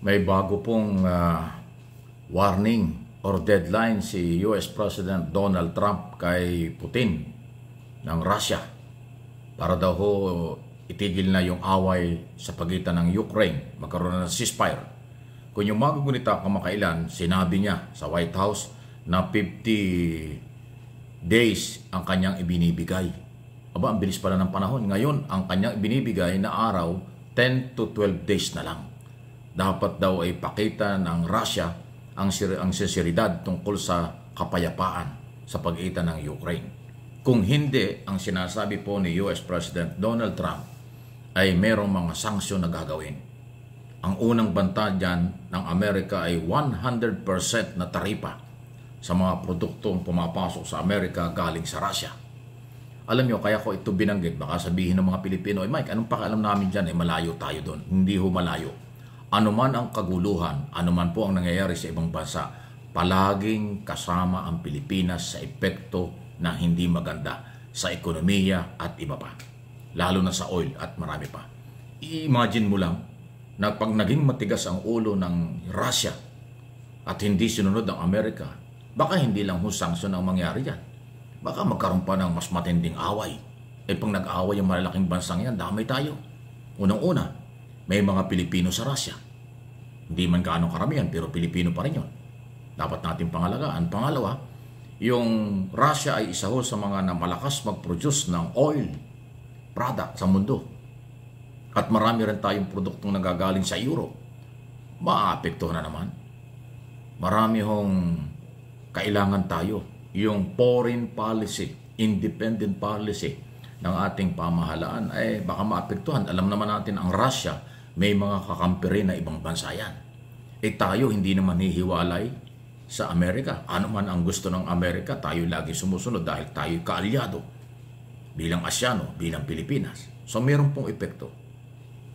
May bago pong warning or deadline si US President Donald Trump kay Putin ng Russia para daw ho itigil na yung away sa pagitan ng Ukraine, magkaroon na ng ceasefire. Kung yung magugunita kamakailan, sinabi niya sa White House na 50 days ang kanyang ibinibigay. Aba, ang bilis pala ng panahon. Ngayon, ang kanyang ibinibigay na araw, 10 to 12 days na lang. Dapat daw ay pakita ng Russia ang sinseridad tungkol sa kapayapaan sa pagitan ng Ukraine. Kung hindi, ang sinasabi po ni US President Donald Trump ay merong mga sanksyon na gagawin. Ang unang banta dyan ng Amerika ay 100% na taripa sa mga produktong pumapasok sa Amerika galing sa Russia. Alam nyo, kaya ko ito binanggit, baka sabihin ng mga Pilipino, Mike, anong pakialam namin dyan? Malayo tayo doon. Hindi ho malayo. Ano man ang kaguluhan, ano man po ang nangyayari sa ibang bansa, palaging kasama ang Pilipinas sa epekto na hindi maganda sa ekonomiya at iba pa. Lalo na sa oil at marami pa. I-imagine mo lang na pag naging matigas ang ulo ng Russia at hindi sinunod ang Amerika, baka hindi lang sanksyon ang mangyari dyan. Baka magkaroon pa ng mas matinding away. Pag nag-away yung malalaking bansang yan, damay tayo. Unang-una, may mga Pilipino sa Russia. Hindi man gaano karamihan, pero Pilipino pa rin yun. Dapat natin pangalagaan. Pangalawa, yung Russia ay isa ho sa mga na malakas mag-produce ng oil product sa mundo. At marami rin tayong produktong nagagaling sa Europe. Maapektuhan na naman. Marami hong kailangan tayo. Yung foreign policy, independent policy ng ating pamahalaan ay baka maapektuhan. Alam naman natin ang Russia, may mga kakampi rin na ibang bansa yan. Tayo hindi naman hihiwalay sa Amerika. Ano man ang gusto ng Amerika, tayo lagi sumusunod dahil tayo kaalyado bilang Asyano, bilang Pilipinas. So meron pong epekto.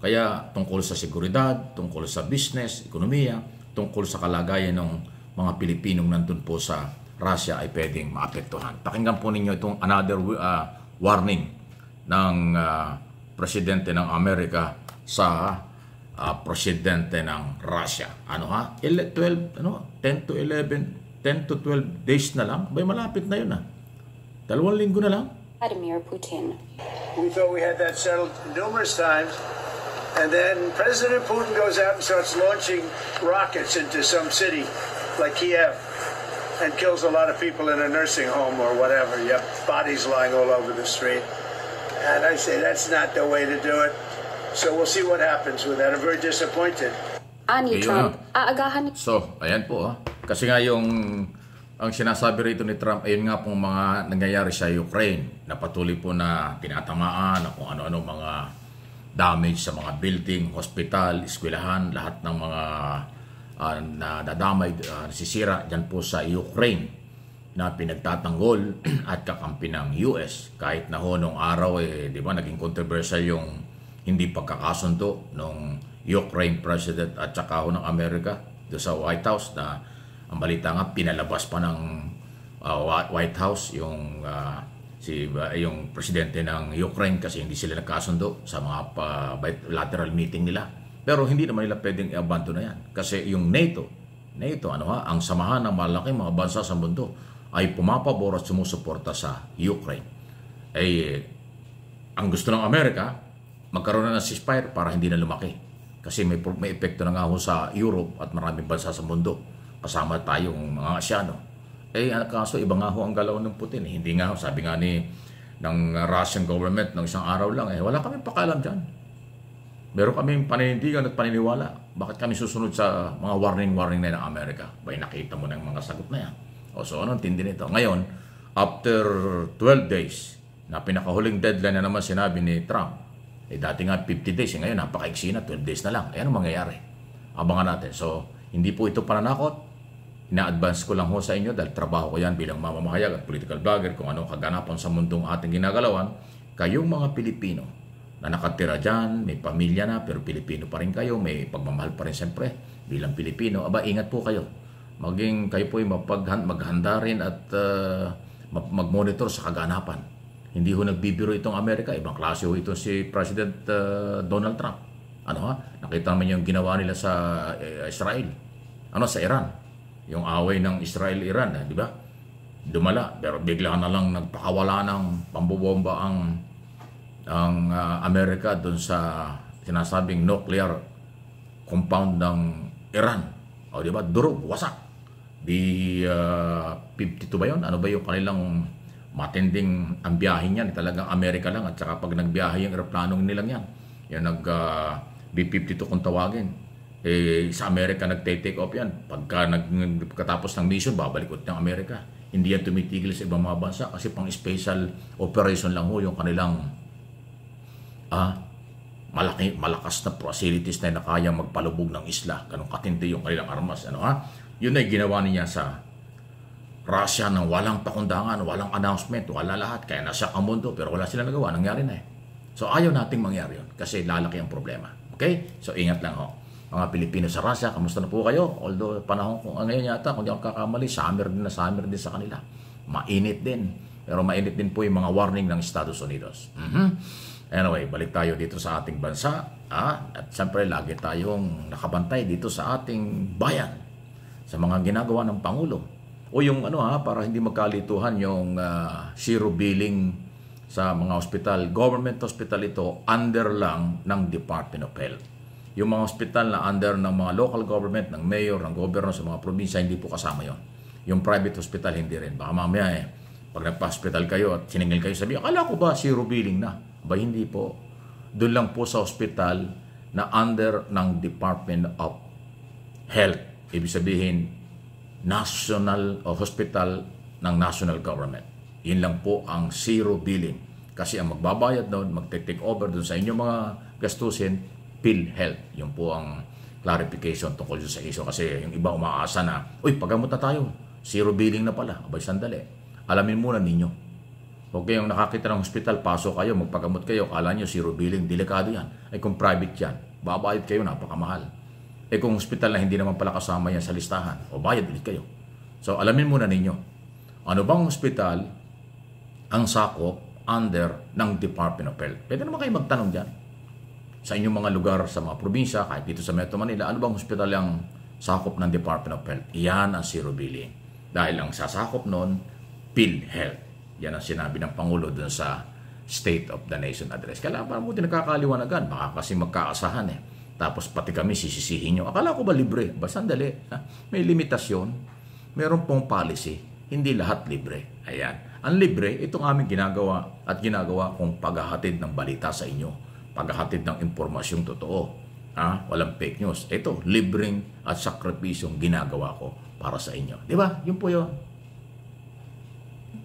Kaya tungkol sa seguridad, tungkol sa business, ekonomiya, tungkol sa kalagayan ng mga Pilipinong nandun po sa Russia ay pwedeng maapektuhan. Pakinggan po ninyo itong another warning ng presidente ng Amerika sa presidente ng Russia. Ano ha? 10 to 12 days na lang? Bay, malapit na yun 2 linggo na lang. Vladimir Putin. We thought we had that settled numerous times. And then President Putin goes out and starts launching rockets into some city like Kiev and kills a lot of people in a nursing home or whatever. You have bodies lying all over the street. And I say that's not the way to do it. So we'll see what happens with that. I'm very disappointed. Ani Trump, aagahan. So, ayan po Kasi nga ang sinasabi rito ni Trump, ayun nga pong mga nangyayari sa Ukraine na patuloy po na tinatamaan na kung ano-ano mga damage sa mga building, hospital, eskwelahan, lahat ng mga na dadamay, nasisira dyan po sa Ukraine na pinagtatanggol at kakampi ng US. Kahit na ho nung araw, di ba, naging controversial yung hindi pagkakasundo ng Ukraine President at saka ho ng Amerika doon sa White House na ang balita nga, pinalabas pa ng White House yung yung presidente ng Ukraine kasi hindi sila nagkasundo sa mga bilateral meeting nila. Pero hindi naman nila pwedeng i-abandon na yan. Kasi yung NATO, ang samahan ng malaking mga bansa sa mundo ay pumapabor at sumusuporta sa Ukraine. Ang gusto ng Amerika, magkaroon na ng ceasefire para hindi na lumaki. Kasi may epekto na nga ho sa Europe at maraming bansa sa mundo. Kasama tayong mga Asyano. Kaso iba nga ho ang galaw ng Putin. Hindi nga ho, sabi nga ng Russian government ng isang araw lang, wala kami pakialam dyan. Meron kaming paninindigan at paniniwala. Bakit kami susunod sa mga warning na ng Amerika? Bay, nakita mo na yung mga sagot na yan. So, anong tindi nito? Ngayon, after 12 days, na pinakahuling deadline na naman sinabi ni Trump, dati nga 50 days, ngayon napakaiksi na, 12 days na lang. Ano mangyayari? Abangan natin. So, hindi po ito pananakot. Ina-advance ko lang ho sa inyo dahil trabaho ko yan bilang mamamahayag at political blogger kung anong kaganapan sa mundong ating ginagalawan. Kayong mga Pilipino na nakatira dyan, may pamilya na, pero Pilipino pa rin kayo, may pagmamahal pa rin siyempre bilang Pilipino. Ingat po kayo. Maging kayo po ay maghanda rin at mag-monitor sa kaganapan. Hindi ho nagbibiro itong Amerika, ibang klase ho ito si President Donald Trump. Nakita naman yung ginawa nila sa Israel. Sa Iran. Yung away ng Israel-Iran, di ba? Dumala. Pero bigla na lang nagpakawala ng pambobomba ang Amerika doon sa sinasabing nuclear compound ng Iran. O di ba? Durog, wasak. B-52 ba yun? Ano ba yung kanilang matinding ang biyahe niyan? Talagang Amerika lang. At saka pag nagbiyahe yung aeroplanong nilang yan. Yan B-52 kung tawagin. Sa Amerika nagte-take off yan. Pagkatapos ng mission, babalik ulit ng Amerika. Hindi yan tumitigil sa ibang mga bansa kasi pang special operation lang ho yung kanilang malakas na facilities na kayang magpalubog ng isla. Ganun katindi yung kanilang armas. Yun ay ginawa niya sa Russia nang walang pakundangan, walang announcement, wala lahat. Kaya nasa ang mundo pero wala sila nagawa. Nangyari na So ayaw nating mangyari yun kasi lalaki ang problema. Okay? So ingat lang ho. Mga Pilipino sa Russia, kamusta na po kayo? Although panahon ko ngayon yata, kung di ako kakamali, summer din sa kanila. Mainit din. Pero mainit din po yung mga warning ng Estados Unidos. Anyway, balik tayo dito sa ating bansa. At siyempre, lagi tayong nakabantay dito sa ating bayan. Sa mga ginagawa ng Pangulo. O yung para hindi magkalituhan yung zero billing sa mga hospital. Government hospital ito, under lang ng Department of Health. Yung mga hospital na under ng mga local government, ng mayor, ng governor sa mga probinsya, hindi po kasama yon. Yung private hospital, hindi rin. Baka mamaya pag nagpa-hospital kayo at siningil kayo, sabi, akala ko ba zero billing na? Ba, hindi po. Doon lang po sa hospital na under ng Department of Health. Ibig sabihin, national o hospital ng national government. Yun lang po ang zero billing. Kasi ang magbabayad doon, magte-take over doon sa inyong mga gastusin, PhilHealth. Yun po ang clarification tungkol sa issue. Kasi yung iba umaasa na, pagamot na tayo. Zero billing na pala. Abay, sandali. Alamin muna ninyo. Huwag kayong nakakita ng hospital, pasok kayo, magpagamot kayo, kala nyo zero billing, delikado yan. Kung private yan, babayad kayo, napakamahal. Kung hospital na hindi naman pala kasama yan sa listahan, bayad ulit kayo. So, alamin muna ninyo. Ano bang hospital ang sakop under ng Department of Health? Pwede naman kayo magtanong dyan. Sa inyong mga lugar, sa mga probinsya, kahit dito sa Metro Manila, ano bang hospital ang sakop ng Department of Health? Yan ang zero billing. Dahil ang sasakop nun, PhilHealth. Yan ang sinabi ng Pangulo dun sa State of the Nation Address. Kaya parang buti nakakaliwanagan. Baka kasi magkaasahan Tapos pati kami sisisihin nyo. Akala ko ba libre? Ba, sandali. May limitasyon. Meron pong policy. Hindi lahat libre. Ayan. Ang libre, itong aming ginagawa at ginagawa kong paghahatid ng balita sa inyo. Paghahatid ng impormasyong totoo. Walang fake news. Ito, libreng at sakripisyong ginagawa ko para sa inyo. Di ba? Yun po yun.